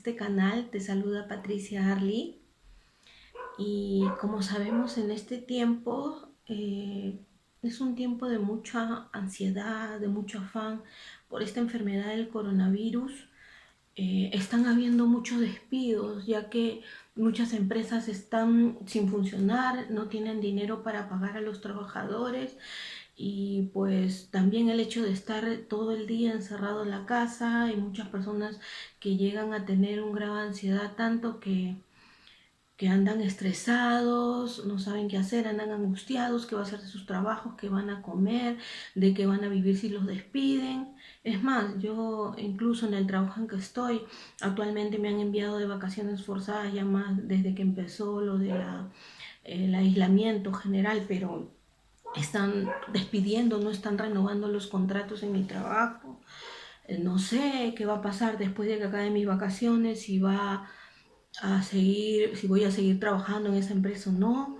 este canal. Te saluda Patricia Arly. Y como sabemos, en este tiempo es un tiempo de mucha ansiedad, de mucho afán por esta enfermedad del coronavirus. Están habiendo muchos despidos, ya que muchas empresas están sin funcionar, no tienen dinero para pagar a los trabajadores, y pues también el hecho de estar todo el día encerrado en la casa. Hay muchas personas que llegan a tener un grado de ansiedad tanto que andan estresados, no saben qué hacer, andan angustiados, qué va a hacer de sus trabajos, qué van a comer, de qué van a vivir si los despiden. Es más, yo incluso en el trabajo en que estoy, actualmente me han enviado de vacaciones forzadas ya más desde que empezó lo de el aislamiento general, pero están despidiendo, no están renovando los contratos en mi trabajo. No sé qué va a pasar después de que acabe mis vacaciones, si voy a seguir trabajando en esa empresa o no.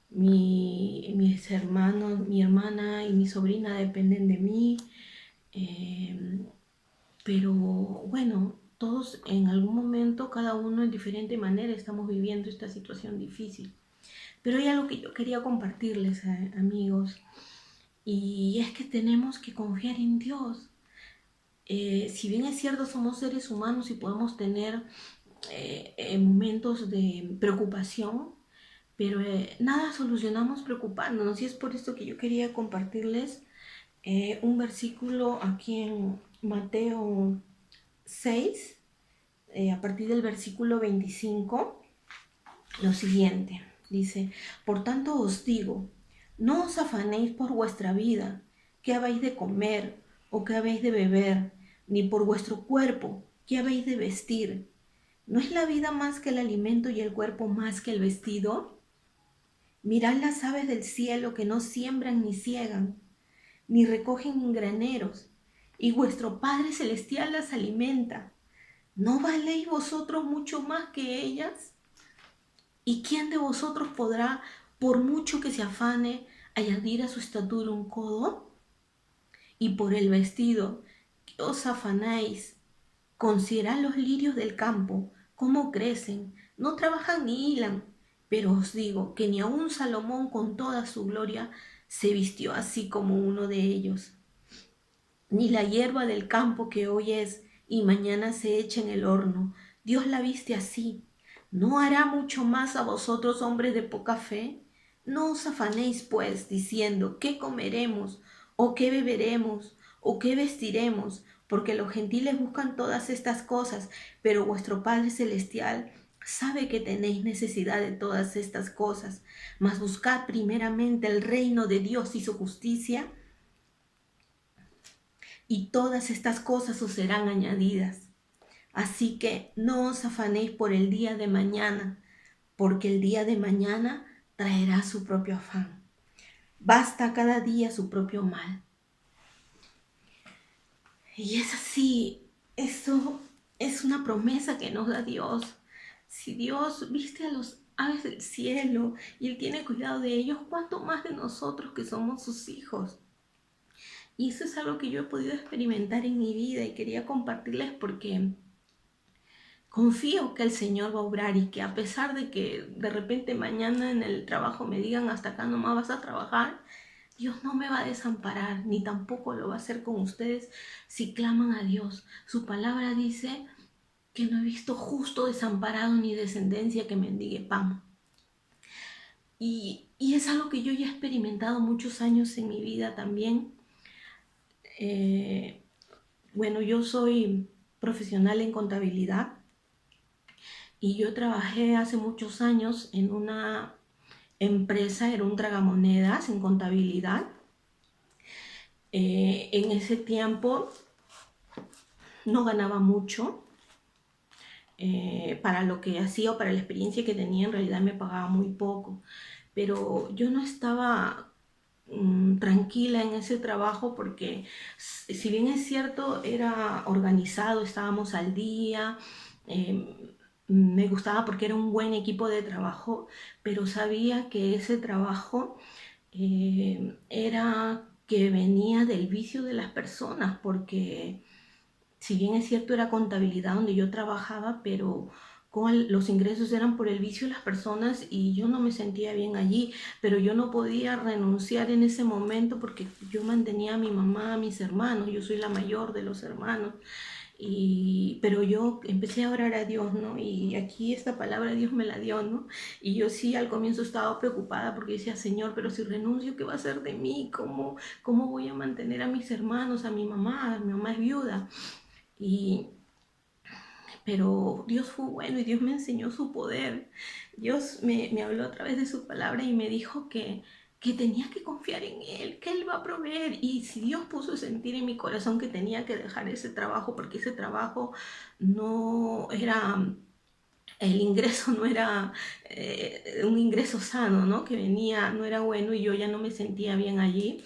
Mis hermanos, mi hermana y mi sobrina dependen de mí. eh, pero bueno, todos en algún momento, cada uno en diferente manera, estamos viviendo esta situación difícil. Pero hay algo que yo quería compartirles, amigos, y es que tenemos que confiar en Dios. Si bien es cierto, somos seres humanos y podemos tener momentos de preocupación, pero nada solucionamos preocupándonos, y es por esto que yo quería compartirles un versículo aquí en Mateo 6, a partir del versículo 25, lo siguiente. Dice: por tanto os digo, no os afanéis por vuestra vida, qué habéis de comer o qué habéis de beber, ni por vuestro cuerpo, qué habéis de vestir. ¿No es la vida más que el alimento y el cuerpo más que el vestido? Mirad las aves del cielo, que no siembran ni siegan, ni recogen en graneros, y vuestro Padre Celestial las alimenta. ¿No valéis vosotros mucho más que ellas? ¿Y quién de vosotros podrá, por mucho que se afane, añadir a su estatura un codo? Y por el vestido, ¿qué os afanáis? Considerad los lirios del campo, cómo crecen, no trabajan ni hilan. Pero os digo que ni aun Salomón con toda su gloria se vistió así como uno de ellos. Ni la hierba del campo, que hoy es y mañana se echa en el horno, Dios la viste así. ¿No hará mucho más a vosotros, hombres de poca fe? No os afanéis, pues, diciendo: ¿qué comeremos? ¿O qué beberemos? ¿O qué vestiremos? Porque los gentiles buscan todas estas cosas, pero vuestro Padre Celestial sabe que tenéis necesidad de todas estas cosas. Mas buscad primeramente el reino de Dios y su justicia, y todas estas cosas os serán añadidas. Así que no os afanéis por el día de mañana, porque el día de mañana traerá su propio afán. Basta cada día su propio mal. Y es así, eso es una promesa que nos da Dios. Si Dios viste a los aves del cielo y Él tiene cuidado de ellos, ¿cuánto más de nosotros que somos sus hijos? Y eso es algo que yo he podido experimentar en mi vida y quería compartirles, porque confío que el Señor va a obrar, y que a pesar de que de repente mañana en el trabajo me digan: hasta acá nomás vas a trabajar, Dios no me va a desamparar, ni tampoco lo va a hacer con ustedes si claman a Dios. Su palabra dice que no he visto justo desamparado ni descendencia que mendigue pan. Y es algo que yo ya he experimentado muchos años en mi vida también. Eh, bueno, yo soy profesional en contabilidad, y yo trabajé hace muchos años en una empresa, era un tragamonedas en contabilidad. En ese tiempo no ganaba mucho. Para lo que hacía o para la experiencia que tenía, en realidad me pagaba muy poco. Pero yo no estaba tranquila en ese trabajo, porque si bien es cierto, era organizado, estábamos al día, me gustaba porque era un buen equipo de trabajo, pero sabía que ese trabajo era que venía del vicio de las personas, porque Si bien es cierto era contabilidad donde yo trabajaba, pero los ingresos eran por el vicio de las personas y yo no me sentía bien allí, pero yo no podía renunciar en ese momento porque yo mantenía a mi mamá, a mis hermanos, yo soy la mayor de los hermanos. Pero yo empecé a orar a Dios, ¿no? Y aquí esta palabra Dios me la dio, ¿no? Y yo sí al comienzo estaba preocupada porque decía, Señor, pero si renuncio, ¿qué va a ser de mí? ¿Cómo voy a mantener a mis hermanos, a mi mamá? Mi mamá es viuda. Y, pero Dios fue bueno y Dios me enseñó su poder. Dios me habló a través de su palabra y me dijo que tenía que confiar en Él, que Él va a proveer. Y si Dios puso sentir en mi corazón que tenía que dejar ese trabajo, porque ese trabajo no era, el ingreso no era un ingreso sano, ¿no? Que venía, no era bueno y yo ya no me sentía bien allí.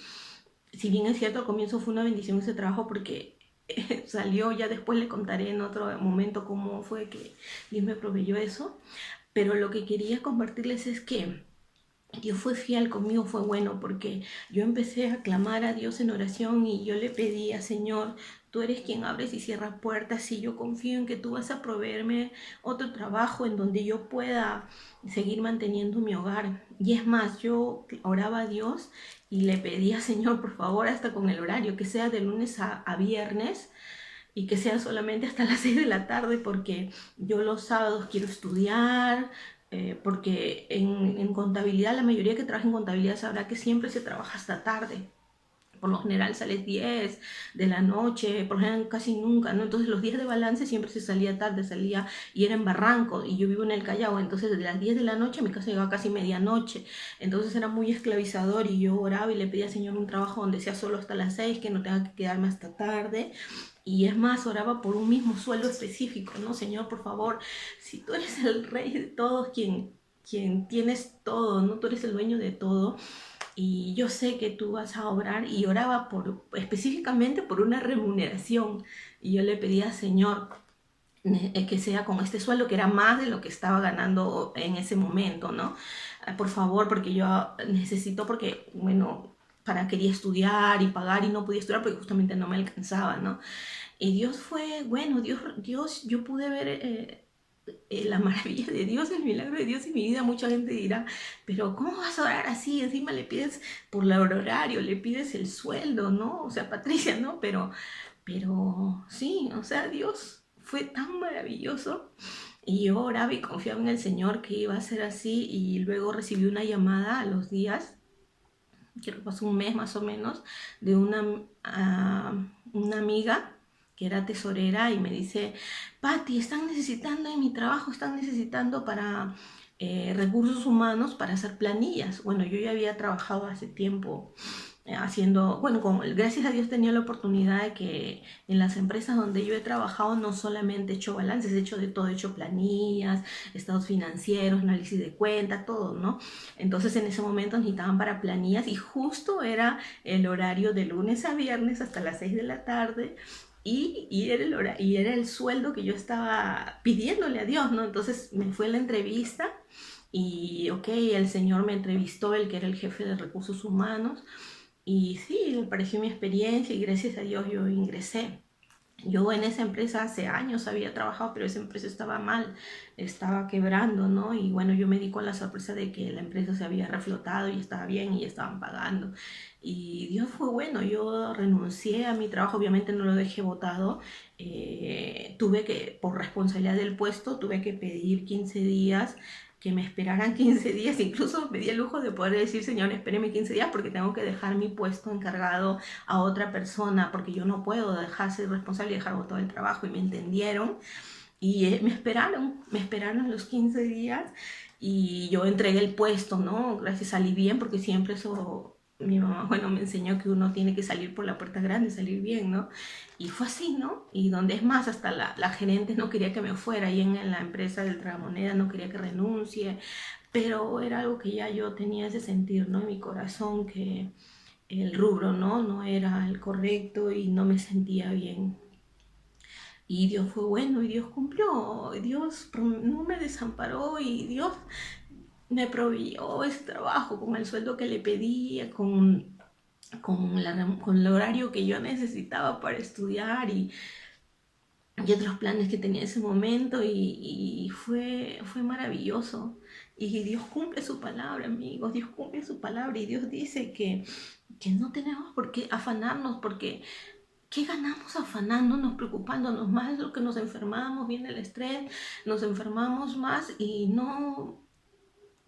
Si bien es cierto, al comienzo fue una bendición ese trabajo porque salió, ya después le contaré en otro momento cómo fue que Dios me proveyó eso. Pero lo que quería compartirles es que Dios fue fiel conmigo, fue bueno, porque yo empecé a clamar a Dios en oración y yo le pedía, Señor, tú eres quien abres y cierras puertas y yo confío en que tú vas a proveerme otro trabajo en donde yo pueda seguir manteniendo mi hogar. Y es más, yo oraba a Dios y le pedía, Señor, por favor, hasta con el horario, que sea de lunes a viernes y que sea solamente hasta las 6 de la tarde porque yo los sábados quiero estudiar, porque en contabilidad, la mayoría que trabaja en contabilidad sabrá que siempre se trabaja hasta tarde. Por lo general sale 10 de la noche, por lo general casi nunca, ¿no? Entonces los días de balance siempre se salía tarde, salía y era en Barranco y yo vivo en el Callao, entonces desde las 10 de la noche a mi casa llegaba casi medianoche, entonces era muy esclavizador y yo oraba y le pedía al Señor un trabajo donde sea solo hasta las 6, que no tenga que quedarme hasta tarde. Y es más, oraba por un mismo sueldo específico, ¿no? Señor, por favor, si tú eres el rey de todos, quien tienes todo, ¿no? Tú eres el dueño de todo y yo sé que tú vas a obrar y oraba específicamente por una remuneración y yo le pedía, Señor, que sea con este sueldo que era más de lo que estaba ganando en ese momento, ¿no? Por favor, porque yo necesito, porque, bueno, quería estudiar y pagar y no podía estudiar porque justamente no me alcanzaba, ¿no? Y Dios fue, bueno, Dios, yo pude ver la maravilla de Dios, el milagro de Dios en mi vida. Mucha gente dirá, pero ¿cómo vas a orar así? Encima le pides por el horario, le pides el sueldo, ¿no? O sea, Patricia, ¿no? Pero sí, o sea, Dios fue tan maravilloso. Y yo oraba y confiaba en el Señor que iba a ser así y luego recibí una llamada a los días, que pasó un mes más o menos, de una amiga que era tesorera y me dice, Patti, están necesitando en mi trabajo, están necesitando para recursos humanos para hacer planillas. Bueno, yo ya había trabajado hace tiempo haciendo, bueno, gracias a Dios tenía la oportunidad de que en las empresas donde yo he trabajado no solamente he hecho balances, he hecho de todo, he hecho planillas, estados financieros, análisis de cuentas, todo, ¿no? Entonces en ese momento necesitaban para planillas y justo era el horario de lunes a viernes hasta las 6 de la tarde. Y era el sueldo que yo estaba pidiéndole a Dios, ¿no? Entonces me fue a la entrevista y, ok, el señor me entrevistó, el que era el jefe de recursos humanos, y sí, me pareció mi experiencia y gracias a Dios yo ingresé. Yo en esa empresa hace años había trabajado, pero esa empresa estaba mal, estaba quebrando, ¿no? Y bueno, yo me di con la sorpresa de que la empresa se había reflotado y estaba bien y estaban pagando. Y Dios fue bueno, yo renuncié a mi trabajo, obviamente no lo dejé botado. Tuve que, por responsabilidad del puesto, tuve que pedir 15 días, que me esperaran 15 días, incluso me di el lujo de poder decir, Señor, espéreme 15 días porque tengo que dejar mi puesto encargado a otra persona, porque yo no puedo dejarse responsable y dejar botado el trabajo, y me entendieron y me esperaron los 15 días y yo entregué el puesto, ¿no? Gracias, salí bien porque siempre eso, mi mamá, bueno, me enseñó que uno tiene que salir por la puerta grande, salir bien, ¿no? Y fue así, ¿no? Y donde es más, hasta la gerente no quería que me fuera y en la empresa del Tragamoneda no quería que renuncie, pero era algo que ya yo tenía ese sentir, ¿no? En mi corazón que el rubro, ¿no? No era el correcto y no me sentía bien. Y Dios fue bueno y Dios cumplió, Dios no me desamparó y Dios me proveyó ese trabajo con el sueldo que le pedía, con el horario que yo necesitaba para estudiar y otros planes que tenía en ese momento y fue maravilloso. Y Dios cumple su palabra, amigos, Dios cumple su palabra y Dios dice que no tenemos por qué afanarnos porque ¿qué ganamos afanándonos, preocupándonos más? Lo que nos enfermamos, viene el estrés, nos enfermamos más y no,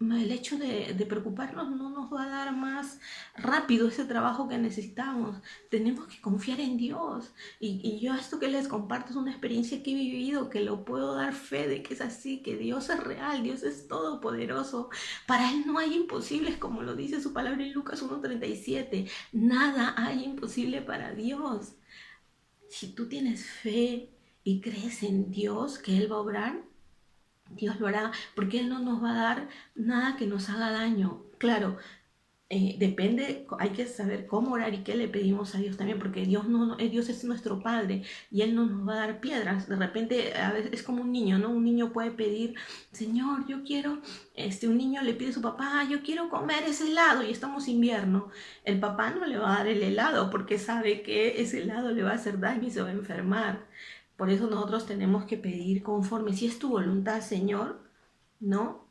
el hecho de preocuparnos no nos va a dar más rápido ese trabajo que necesitamos. Tenemos que confiar en Dios. Y yo esto que les comparto es una experiencia que he vivido, que lo puedo dar fe de que es así, que Dios es real, Dios es todopoderoso. Para Él no hay imposibles, como lo dice su palabra en Lucas 1:37. Nada hay imposible para Dios. Si tú tienes fe y crees en Dios que Él va a obrar, Dios lo hará, porque Él no nos va a dar nada que nos haga daño. Claro, depende, hay que saber cómo orar y qué le pedimos a Dios también, porque Dios Dios es nuestro Padre y Él no nos va a dar piedras. De repente, a veces es como un niño, ¿no? Un niño puede pedir, Señor, yo quiero, un niño le pide a su papá, yo quiero comer ese helado y estamos invierno. El papá no le va a dar el helado porque sabe que ese helado le va a hacer daño y se va a enfermar. Por eso nosotros tenemos que pedir conforme, si es tu voluntad, Señor, ¿no?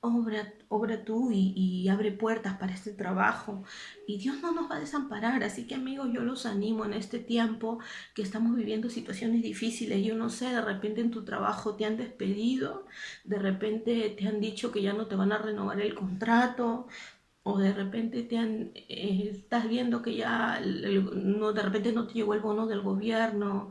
Obra tú y abre puertas para este trabajo. Y Dios no nos va a desamparar. Así que amigos, yo los animo en este tiempo que estamos viviendo situaciones difíciles. Yo no sé, de repente en tu trabajo te han despedido, de repente te han dicho que ya no te van a renovar el contrato. O de repente estás viendo que ya no, de repente no te llegó el bono del gobierno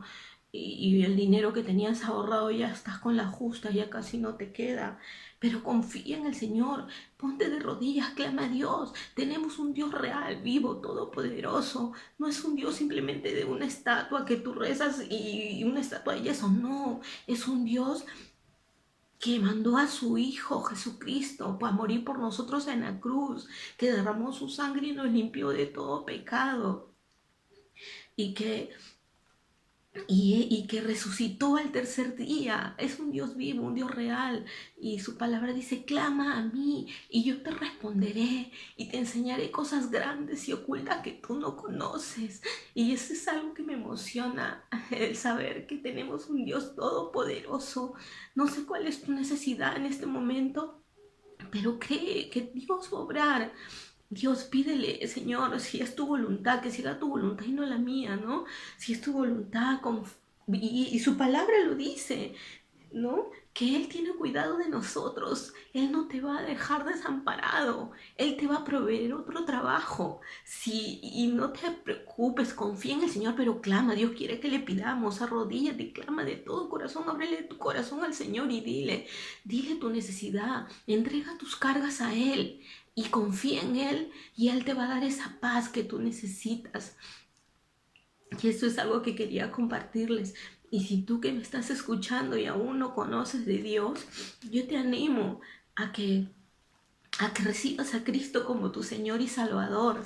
y el dinero que tenías ahorrado ya estás con la justa, ya casi no te queda. Pero confía en el Señor, ponte de rodillas, clama a Dios. Tenemos un Dios real, vivo, todopoderoso. No es un Dios simplemente de una estatua que tú rezas y una estatua de yeso, no. Es un Dios que mandó a su Hijo Jesucristo para morir por nosotros en la cruz, que derramó su sangre y nos limpió de todo pecado y que y que resucitó al tercer día. Es un Dios vivo, un Dios real. Y su palabra dice, clama a mí y yo te responderé y te enseñaré cosas grandes y ocultas que tú no conoces. Y eso es algo que me emociona, el saber que tenemos un Dios todopoderoso. No sé cuál es tu necesidad en este momento, pero cree que Dios va a obrar. Dios, pídele, Señor, si es tu voluntad, que siga tu voluntad y no la mía, ¿no? Si es tu voluntad, y su palabra lo dice, ¿no? Que Él tiene cuidado de nosotros, Él no te va a dejar desamparado, Él te va a proveer otro trabajo. Sí, y no te preocupes, confía en el Señor, pero clama, Dios quiere que le pidamos, arrodíllate y clama de todo corazón, ábrele tu corazón al Señor y dile tu necesidad, entrega tus cargas a Él y confía en Él y Él te va a dar esa paz que tú necesitas. Y esto es algo que quería compartirles. Y si tú que me estás escuchando y aún no conoces de Dios, yo te animo a que recibas a Cristo como tu Señor y Salvador.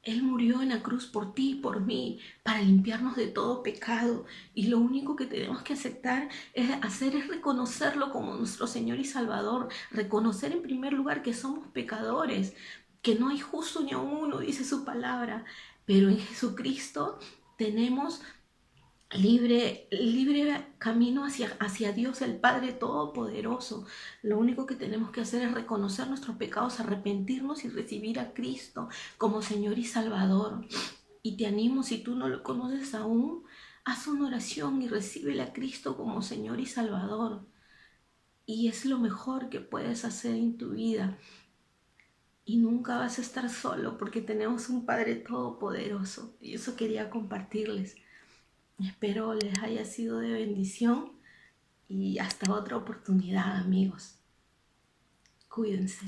Él murió en la cruz por ti y por mí, para limpiarnos de todo pecado. Y lo único que tenemos que hacer es reconocerlo como nuestro Señor y Salvador. Reconocer en primer lugar que somos pecadores, que no hay justo ni a uno, dice su palabra. Pero en Jesucristo tenemos libre camino hacia Dios el Padre Todopoderoso. Lo único que tenemos que hacer es reconocer nuestros pecados, arrepentirnos y recibir a Cristo como Señor y Salvador. Y te animo, si tú no lo conoces aún, haz una oración y recíbele a Cristo como Señor y Salvador. Y es lo mejor que puedes hacer en tu vida. Y nunca vas a estar solo porque tenemos un Padre Todopoderoso. Y eso quería compartirles. Espero les haya sido de bendición y hasta otra oportunidad, amigos. Cuídense.